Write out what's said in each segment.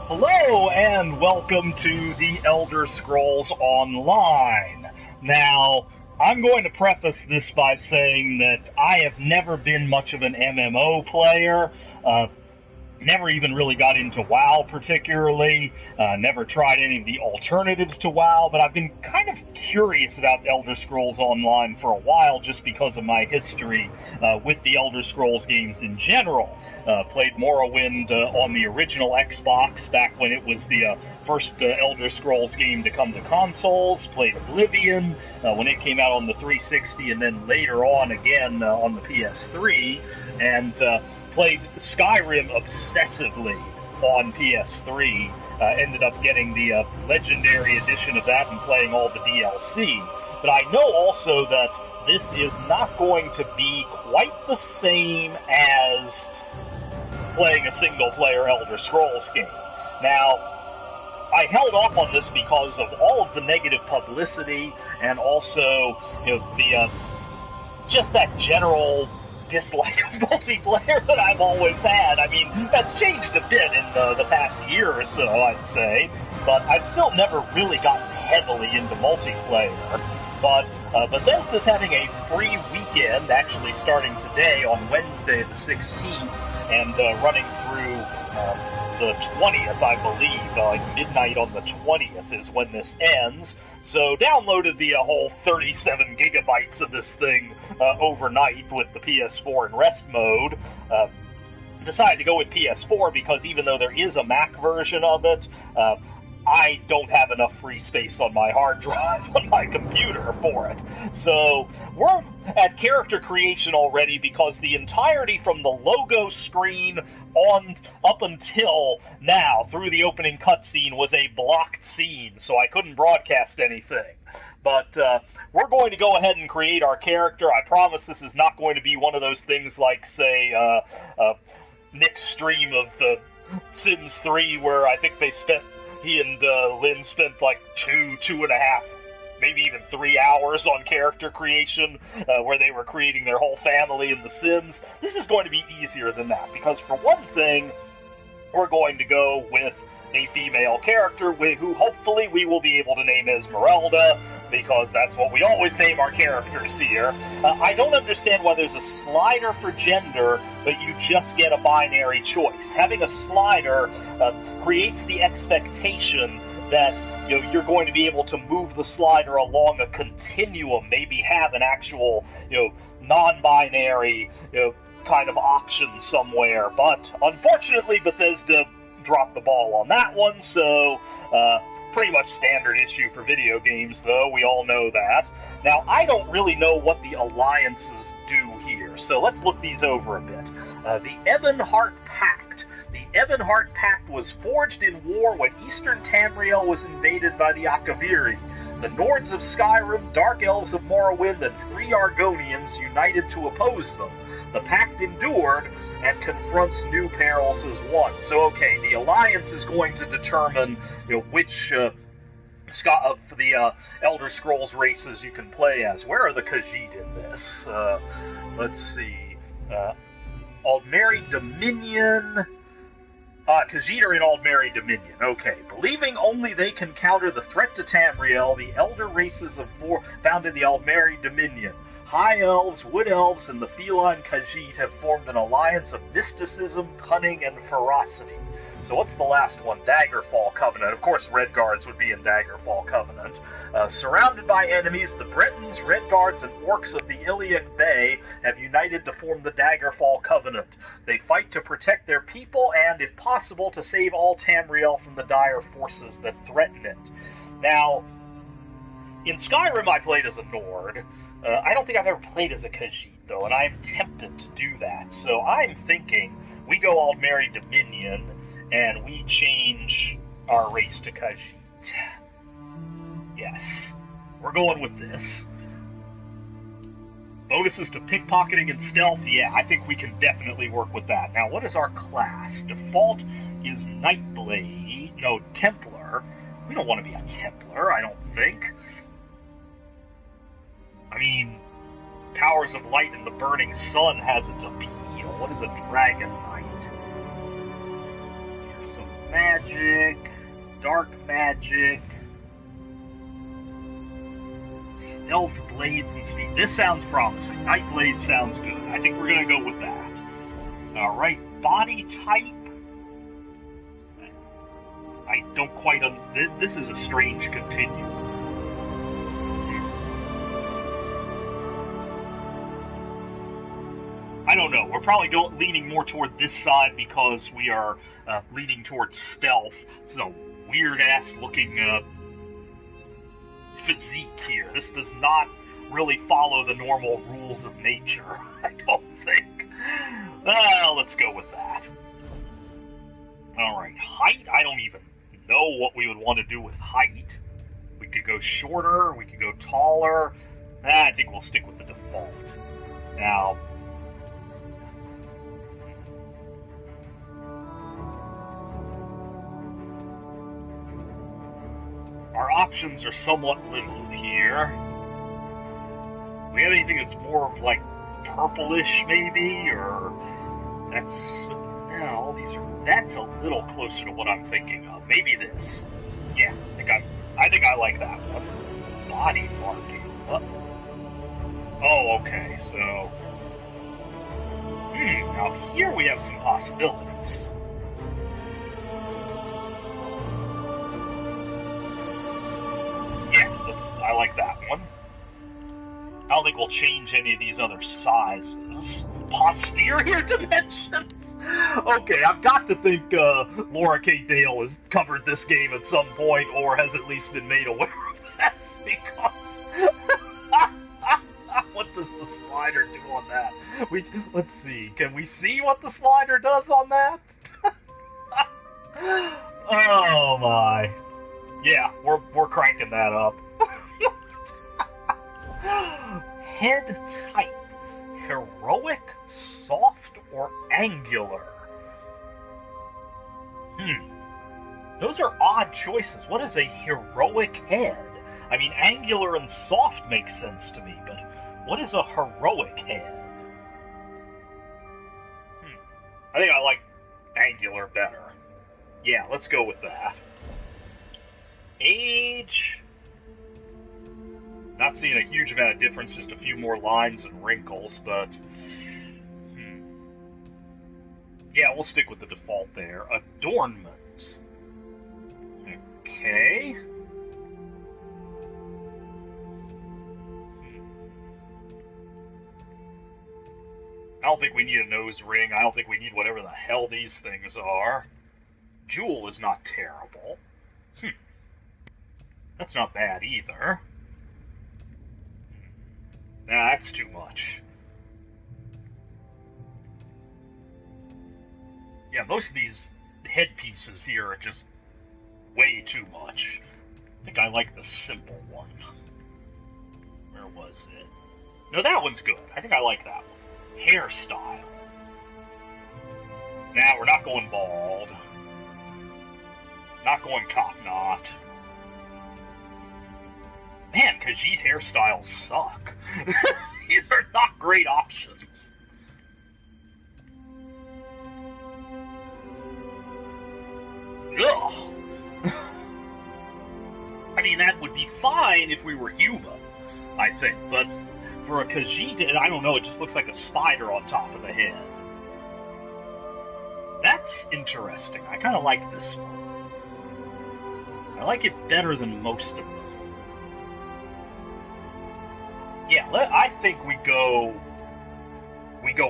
Hello and welcome to the Elder Scrolls Online. Now, I'm going to preface this by saying that I have never been much of an MMO player. Never even really got into WoW particularly, never tried any of the alternatives to WoW, but I've been kind of curious about Elder Scrolls Online for a while just because of my history with the Elder Scrolls games in general. Played Morrowind on the original Xbox back when it was the first Elder Scrolls game to come to consoles, played Oblivion when it came out on the 360, and then later on again on the PS3, and played Skyrim obsessively on PS3. Ended up getting the Legendary Edition of that and playing all the DLC. But I know also that this is not going to be quite the same as playing a single-player Elder Scrolls game. Now, I held off on this because of all of the negative publicity and also, the just that general dislike of multiplayer that I've always had. I mean, that's changed a bit in the past year or so, I'd say, but I've still never really gotten heavily into multiplayer. But Bethesda's having a free weekend, actually starting today on Wednesday the 16th, and running through the 20th, I believe. Like midnight on the 20th is when this ends. So downloaded the whole 37 gigabytes of this thing overnight with the PS4 in rest mode. Decided to go with PS4 because even though there is a Mac version of it, I don't have enough free space on my hard drive on my computer for it. So we're at character creation already because the entirety from the logo screen on up until now through the opening cutscene was a blocked scene, so I couldn't broadcast anything. But we're going to go ahead and create our character. I promise this is not going to be one of those things like, say, Nick's stream of Sims 3 where I think he and Lynn spent like 2.5, maybe even 3 hours on character creation, where they were creating their whole family in The Sims. This is going to be easier than that, because for one thing, we're going to go with a female character who hopefully we will be able to name Esmeralda, because that's what we always name our characters here. I don't understand why there's a slider for gender, but you just get a binary choice. Having a slider creates the expectation that you're going to be able to move the slider along a continuum, maybe have an actual non-binary kind of option somewhere. But unfortunately, Bethesda dropped the ball on that one, so pretty much standard issue for video games, though. We all know that. Now, I don't really know what the alliances do here, so let's look these over a bit. The Ebonheart Pact. The Ebonheart Pact was forged in war when Eastern Tamriel was invaded by the Akaviri. The Nords of Skyrim, Dark Elves of Morrowind, and Free Argonians united to oppose them. The pact endured and confronts new perils as one. So, okay, the alliance is going to determine which of the Elder Scrolls races you can play as. Where are the Khajiit in this? Let's see. Aldmeri Dominion. Khajiit are in Aldmeri Dominion. Okay. Believing only they can counter the threat to Tamriel, the elder races of founded the Aldmeri Dominion. High Elves, Wood Elves, and the feline Khajiit have formed an alliance of mysticism, cunning, and ferocity. So what's the last one? Daggerfall Covenant. Of course, Redguards would be in Daggerfall Covenant. Surrounded by enemies, the Bretons, Redguards, and Orcs of the Iliac Bay have united to form the Daggerfall Covenant. They fight to protect their people and, if possible, to save all Tamriel from the dire forces that threaten it. Now, in Skyrim I played as a Nord. I don't think I've ever played as a Khajiit, though, and I'm tempted to do that. So I'm thinking we go Aldmeri Dominion, and we change our race to Khajiit. Yes, we're going with this. Bonuses to pickpocketing and stealth, yeah, I think we can definitely work with that. Now, what is our class? Default is Nightblade, no, Templar. We don't want to be a Templar, I don't think. I mean, Powers of Light and the Burning Sun has its appeal. What is a Dragon Knight? There's some magic, dark magic, stealth blades, and speed. This sounds promising. Night blade sounds good. I think we're gonna go with that. Alright, body type. I don't quite this is a strange continuum. I don't know. We're probably leaning more toward this side because we are leaning towards stealth. This is a weird-ass looking physique here. This does not really follow the normal rules of nature, I don't think. Let's go with that. Alright, height? I don't even know what we would want to do with height. We could go shorter, we could go taller. I think we'll stick with the default. Now, our options are somewhat limited here. Do we have anything that's more of like purplish, maybe, or that's all these are. That's a little closer to what I'm thinking of. Maybe this. Yeah, I think I like that one. Body marking. What? Oh, okay. So, now here we have some possibilities. I like that one. I don't think we'll change any of these other sizes. Posterior dimensions? Okay, I've got to think Laura K. Dale has covered this game at some point, or has at least been made aware of this, because... what does the slider do on that? Let's see. Can we see what the slider does on that? Oh my. Yeah, we're cranking that up. Head type. Heroic, soft, or angular? Those are odd choices. What is a heroic head? I mean, angular and soft makes sense to me, but what is a heroic head? I think I like angular better. Yeah, let's go with that. Age... Not seeing a huge amount of difference, just a few more lines and wrinkles, but... Yeah, we'll stick with the default there. Adornment. Okay. I don't think we need a nose ring. I don't think we need whatever the hell these things are. Jewel is not terrible. That's not bad either. Nah, that's too much. Yeah, most of these headpieces here are just way too much. I think I like the simple one. Where was it? No, that one's good. I think I like that one. Hairstyle. Nah, we're not going bald. Not going top knot. Man, Khajiit hairstyles suck. These are not great options. Ugh. I mean, that would be fine if we were human, I think, but for a Khajiit, I don't know, it just looks like a spider on top of the head. That's interesting. I kind of like this one. I like it better than most of them. Yeah, I think we go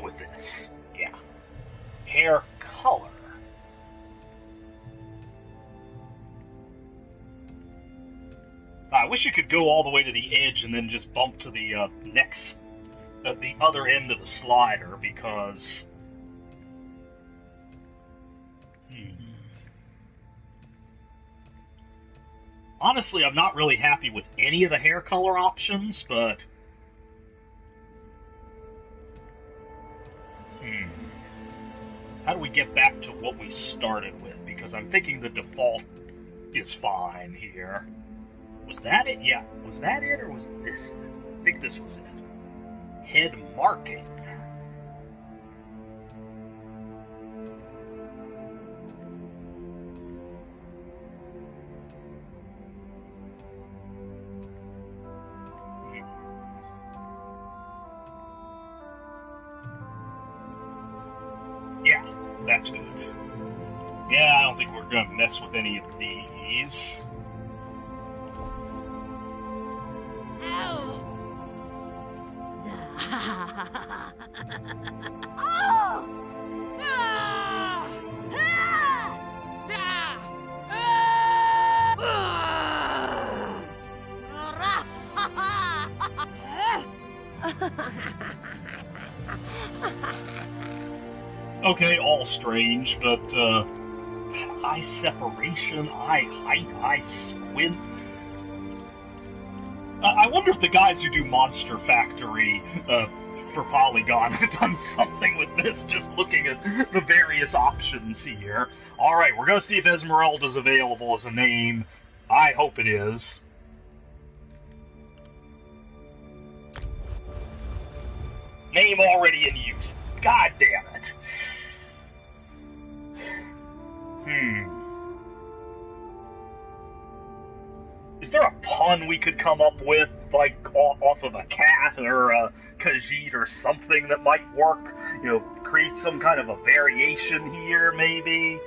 with this. Yeah. Hair color. I wish you could go all the way to the edge and then just bump to the the other end of the slider, because... Honestly, I'm not really happy with any of the hair color options, but... How do we get back to what we started with? Because I'm thinking the default is fine here. Was that it? Yeah. Was that it, or was this it? I think this was it. Head marking. That's good. Yeah, I don't think we're going to mess with any of these. Ow! Okay, all strange, but eye separation, eye height, eye squint. I wonder if the guys who do Monster Factory for Polygon have done something with this, just looking at the various options here. Alright, we're going to see if Esmeralda's available as a name. I hope it is. Name already in use. God damn it. Is there a pun we could come up with, like, off of a cat or a Khajiit or something that might work? You know, create some kind of a variation here, maybe?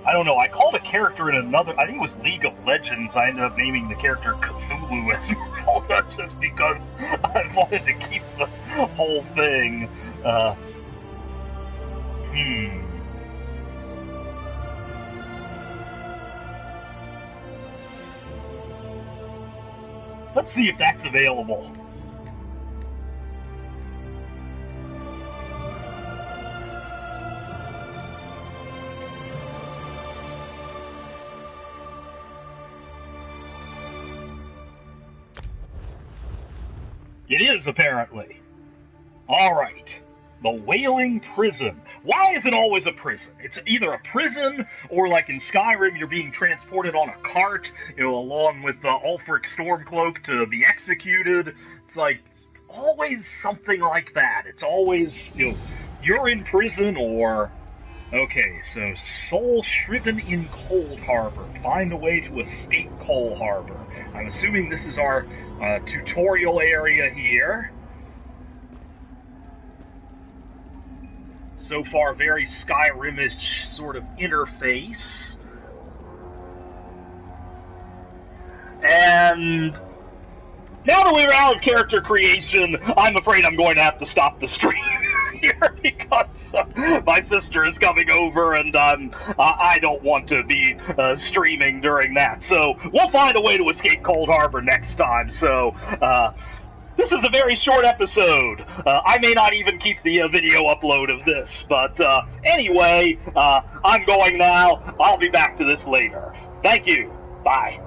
I don't know, I called a character in another, I think it was League of Legends, I ended up naming the character Cthulhu Esmeralda just because I wanted to keep the whole thing. Let's see if that's available. It is, apparently. Alright. The Wailing Prison. Why is it always a prison? It's either a prison, or like in Skyrim, you're being transported on a cart, you know, along with Ulfric Stormcloak to be executed. It's like, always something like that. It's always, you know, you're in prison, or... Okay, so soul shriven in Cold Harbor. Find a way to escape Cold Harbor. I'm assuming this is our tutorial area here. So far, very Skyrim-ish sort of interface. And now that we're out of character creation, I'm afraid I'm going to have to stop the stream here because my sister is coming over and I don't want to be streaming during that. So we'll find a way to escape Cold Harbor next time. So this is a very short episode. I may not even keep the video upload of this. But anyway, I'm going now. I'll be back to this later. Thank you. Bye.